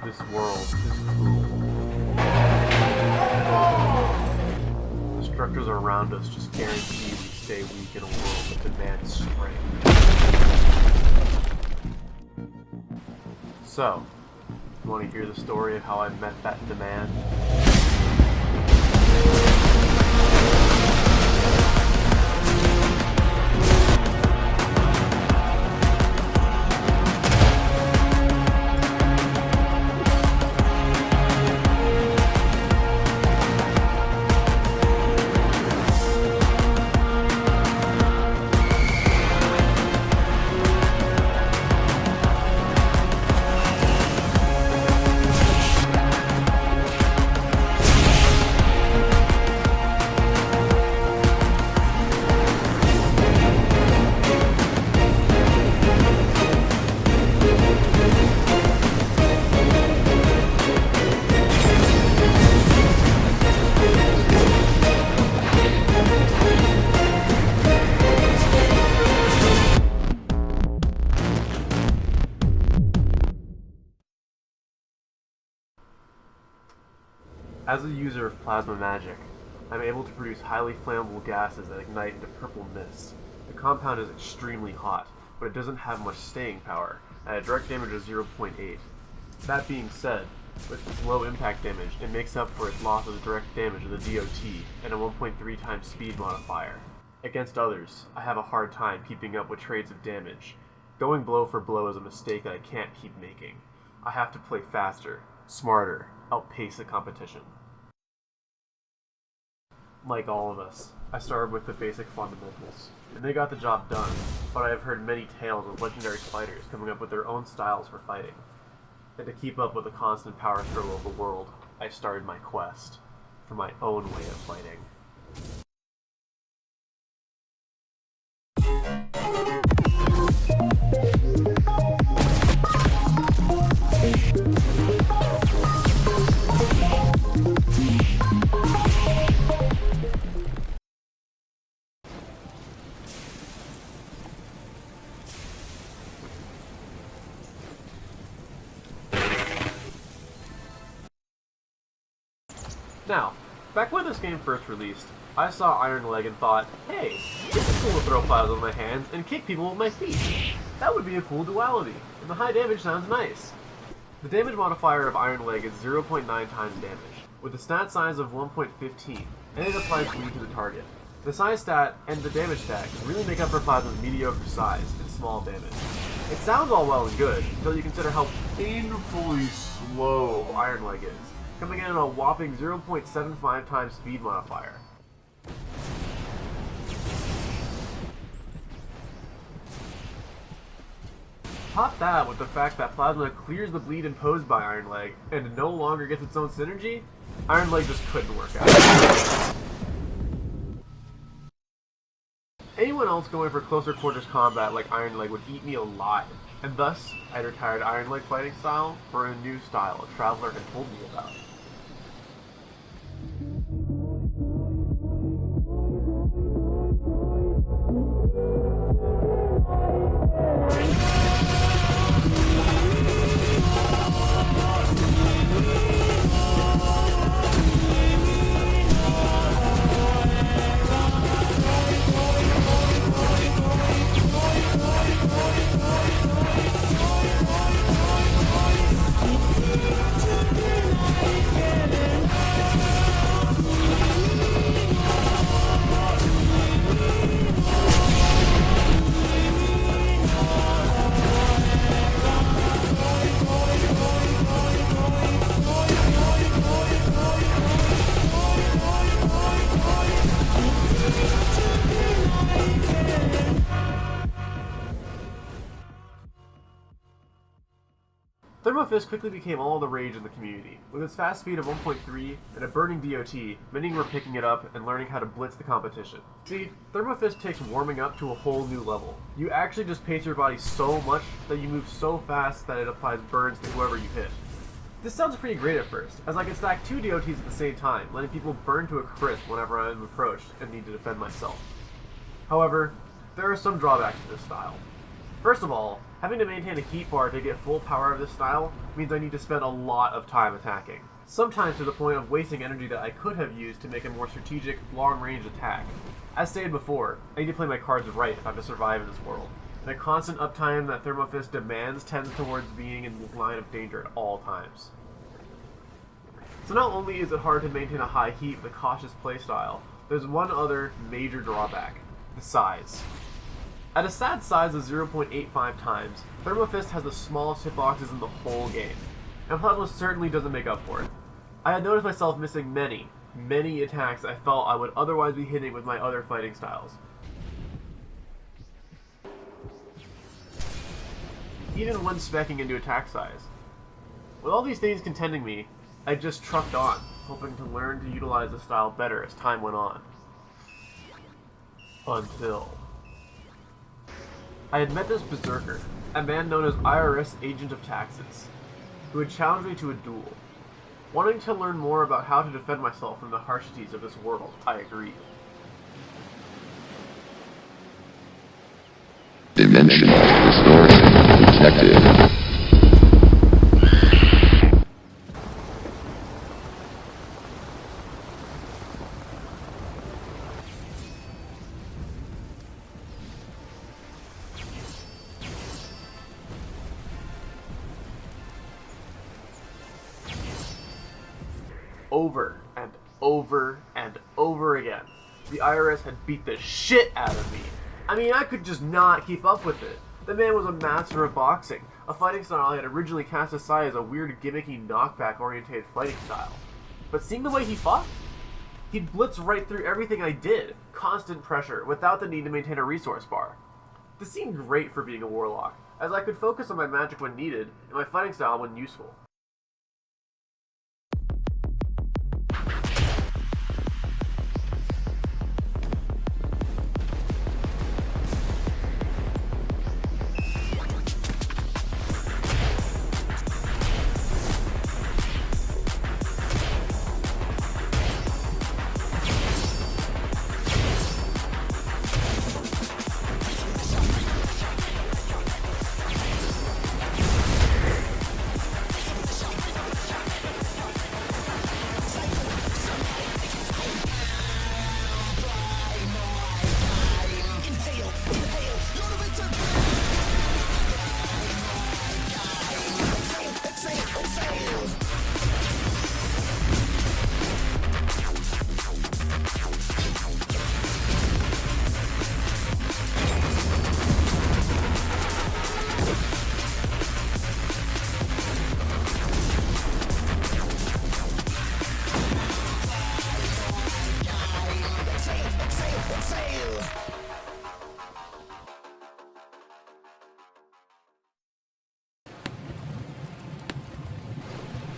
This world is cruel. The structures around us just guarantee we stay weak in a world that demands strength. So, you want to hear the story of how I met that demand? As a user of plasma magic, I'm able to produce highly flammable gases that ignite into purple mist. The compound is extremely hot, but it doesn't have much staying power, at a direct damage of 0.8. That being said, with its low impact damage, it makes up for its loss of direct damage of the DOT and a 1.3 times speed modifier. Against others, I have a hard time keeping up with trades of damage. Going blow for blow is a mistake that I can't keep making. I have to play faster, smarter, outpace the competition. Like all of us, I started with the basic fundamentals, and they got the job done, but I have heard many tales of legendary fighters coming up with their own styles for fighting. And to keep up with the constant power struggle of the world, I started my quest for my own way of fighting. Now, back when this game first released, I saw Ironleg and thought, hey, it's cool to throw plasma with my hands and kick people with my feet. That would be a cool duality, and the high damage sounds nice. The damage modifier of Ironleg is 0.9 times damage, with a stat size of 1.15, and it applies bleed to the target. The size stat and the damage stat can really make up for plasma's mediocre size and small damage. It sounds all well and good, until you consider how painfully slow Ironleg is, coming in at a whopping 0.75 times speed modifier. Top that with the fact that plasma clears the bleed imposed by Ironleg and no longer gets its own synergy, Ironleg just couldn't work out. Anyone else going for closer quarters combat like Ironleg would eat me alive, and thus I retired Ironleg fighting style for a new style a Traveler had told me about. Thermofist quickly became all the rage in the community. With its fast speed of 1.3 and a burning DOT, many were picking it up and learning how to blitz the competition. See, Thermofist takes warming up to a whole new level. You actually just pace your body so much that you move so fast that it applies burns to whoever you hit. This sounds pretty great at first, as I can stack 2 DOTs at the same time, letting people burn to a crisp whenever I am approached and need to defend myself. However, there are some drawbacks to this style. First of all, having to maintain a heat bar to get full power of this style means I need to spend a lot of time attacking. Sometimes to the point of wasting energy that I could have used to make a more strategic, long-range attack. As stated before, I need to play my cards right if I'm to survive in this world. The constant uptime that Thermofist demands tends towards being in the line of danger at all times. So not only is it hard to maintain a high heat with a cautious playstyle, there's one other major drawback: the size. At a sad size of 0.85 times, Thermofist has the smallest hitboxes in the whole game, and Plasma certainly doesn't make up for it. I had noticed myself missing many attacks I felt I would otherwise be hitting with my other fighting styles. Even when speccing into attack size. With all these things contending me, I just trucked on, hoping to learn to utilize the style better as time went on. Until I had met this berserker, a man known as IRS Agent of Taxes, who had challenged me to a duel. Wanting to learn more about how to defend myself from the harshities of this world, I agreed. Dimension restored. Detected. Over and over and over again, the IRS had beat the shit out of me. I mean, I could just not keep up with it. The man was a master of boxing, a fighting style I had originally cast aside as a weird gimmicky knockback-oriented fighting style. But seeing the way he fought, he'd blitz right through everything I did, constant pressure, without the need to maintain a resource bar. This seemed great for being a warlock, as I could focus on my magic when needed, and my fighting style when useful.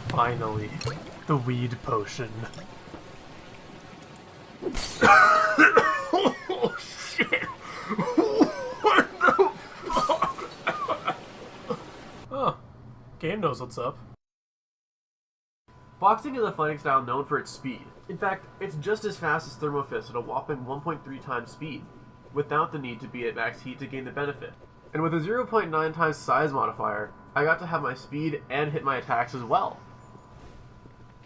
Finally, the weed potion. Oh shit! What the fuck? Oh, game knows what's up. Boxing is a fighting style known for its speed. In fact, it's just as fast as Thermofist at a whopping 1.3 times speed, without the need to be at max heat to gain the benefit. And with a 0.9 times size modifier, I got to have my speed and hit my attacks as well.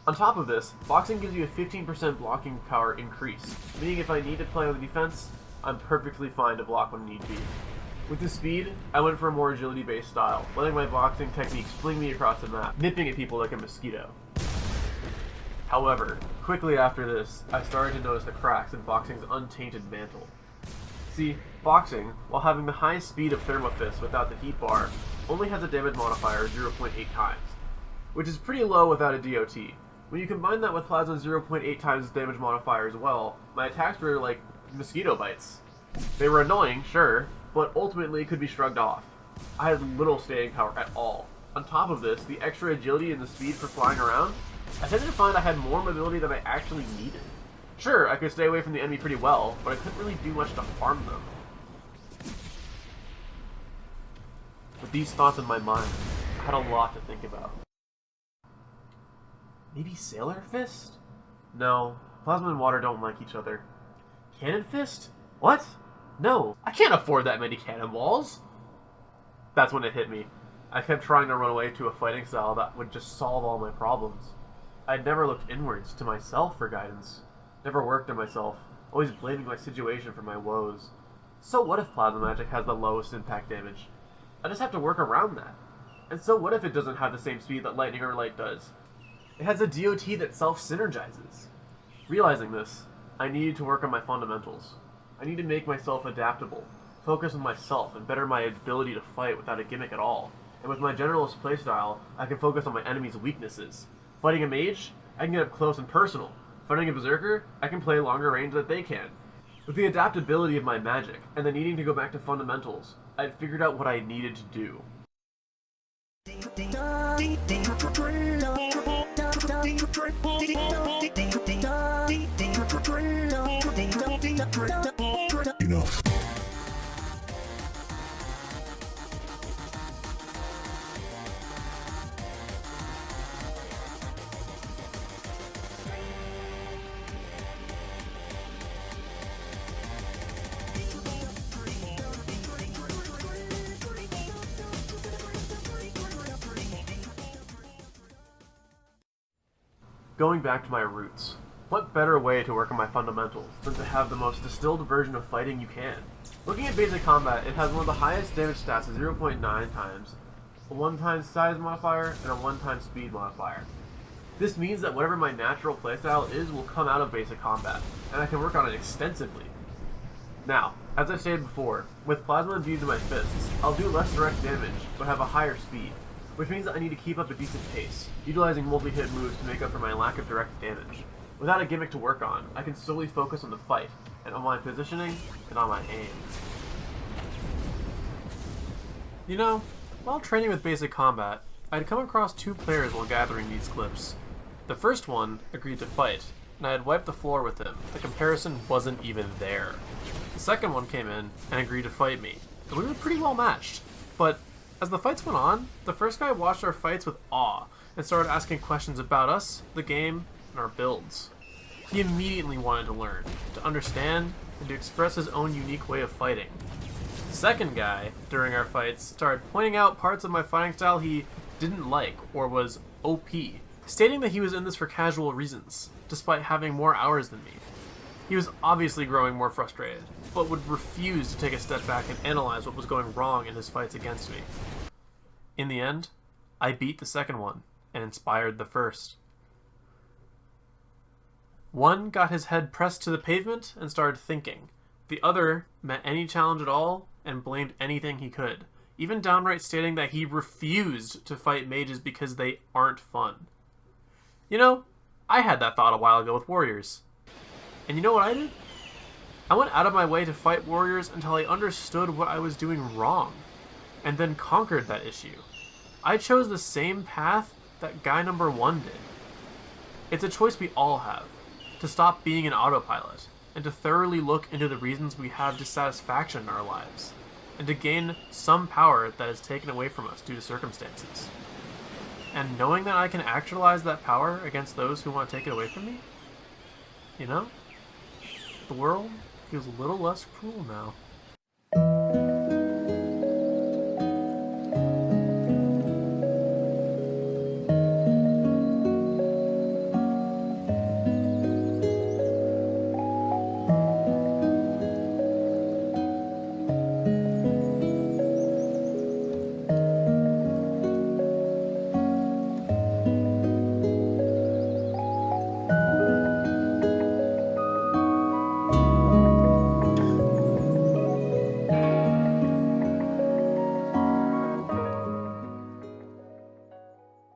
On top of this, boxing gives you a 15% blocking power increase, meaning if I need to play on the defense, I'm perfectly fine to block when need be. With the speed, I went for a more agility-based style, letting my boxing techniques fling me across the map, nipping at people like a mosquito. However, quickly after this, I started to notice the cracks in boxing's untainted mantle. See, boxing, while having the highest speed of Thermofist without the heat bar, only has a damage modifier of 0.8 times, which is pretty low without a DOT. When you combine that with Plasma's 0.8 times damage modifier as well, my attacks were like mosquito bites. They were annoying, sure, but ultimately could be shrugged off. I had little staying power at all. On top of this, the extra agility and the speed for flying around, I tended to find I had more mobility than I actually needed. Sure, I could stay away from the enemy pretty well, but I couldn't really do much to harm them. With these thoughts in my mind, I had a lot to think about. Maybe Sailor Fist? No, Plasma and Water don't like each other. Cannon Fist? What? No, I can't afford that many cannonballs! That's when it hit me. I kept trying to run away to a fighting style that would just solve all my problems. I'd never looked inwards to myself for guidance. Never worked on myself, always blaming my situation for my woes. So what if plasma magic has the lowest impact damage? I just have to work around that. And so what if it doesn't have the same speed that lightning or light does? It has a DOT that self-synergizes. Realizing this, I needed to work on my fundamentals. I need to make myself adaptable, focus on myself, and better my ability to fight without a gimmick at all. And with my generalist playstyle, I can focus on my enemy's weaknesses. Fighting a mage, I can get up close and personal. Fighting a berserker, I can play longer range than they can. With the adaptability of my magic, and the needing to go back to fundamentals, I'd figured out what I needed to do. Enough. Going back to my roots, what better way to work on my fundamentals than to have the most distilled version of fighting you can? Looking at basic combat, it has one of the highest damage stats at 0.9 times, a 1-time size modifier, and a 1-time speed modifier. This means that whatever my natural playstyle is will come out of basic combat, and I can work on it extensively. Now, as I've stated before, with plasma imbued in my fists, I'll do less direct damage, but have a higher speed, which means that I need to keep up a decent pace, utilizing multi-hit moves to make up for my lack of direct damage. Without a gimmick to work on, I can solely focus on the fight, and on my positioning, and on my aim. You know, while training with basic combat, I'd come across two players while gathering these clips. The first one agreed to fight, and I had wiped the floor with him. The comparison wasn't even there. The second one came in and agreed to fight me, and we were pretty well matched. But as the fights went on, the first guy watched our fights with awe and started asking questions about us, the game, and our builds. He immediately wanted to learn, to understand, and to express his own unique way of fighting. The second guy, during our fights, started pointing out parts of my fighting style he didn't like or was OP, stating that he was in this for casual reasons, despite having more hours than me. He was obviously growing more frustrated, but would refuse to take a step back and analyze what was going wrong in his fights against me. In the end, I beat the second one and inspired the first. One got his head pressed to the pavement and started thinking. The other met any challenge at all and blamed anything he could, even downright stating that he refused to fight mages because they aren't fun. You know, I had that thought a while ago with warriors. And you know what I did? I went out of my way to fight warriors until I understood what I was doing wrong, and then conquered that issue. I chose the same path that guy number one did. It's a choice we all have, to stop being an autopilot, and to thoroughly look into the reasons we have dissatisfaction in our lives, and to gain some power that is taken away from us due to circumstances. And knowing that I can actualize that power against those who want to take it away from me, you know, the world feels a little less cruel now.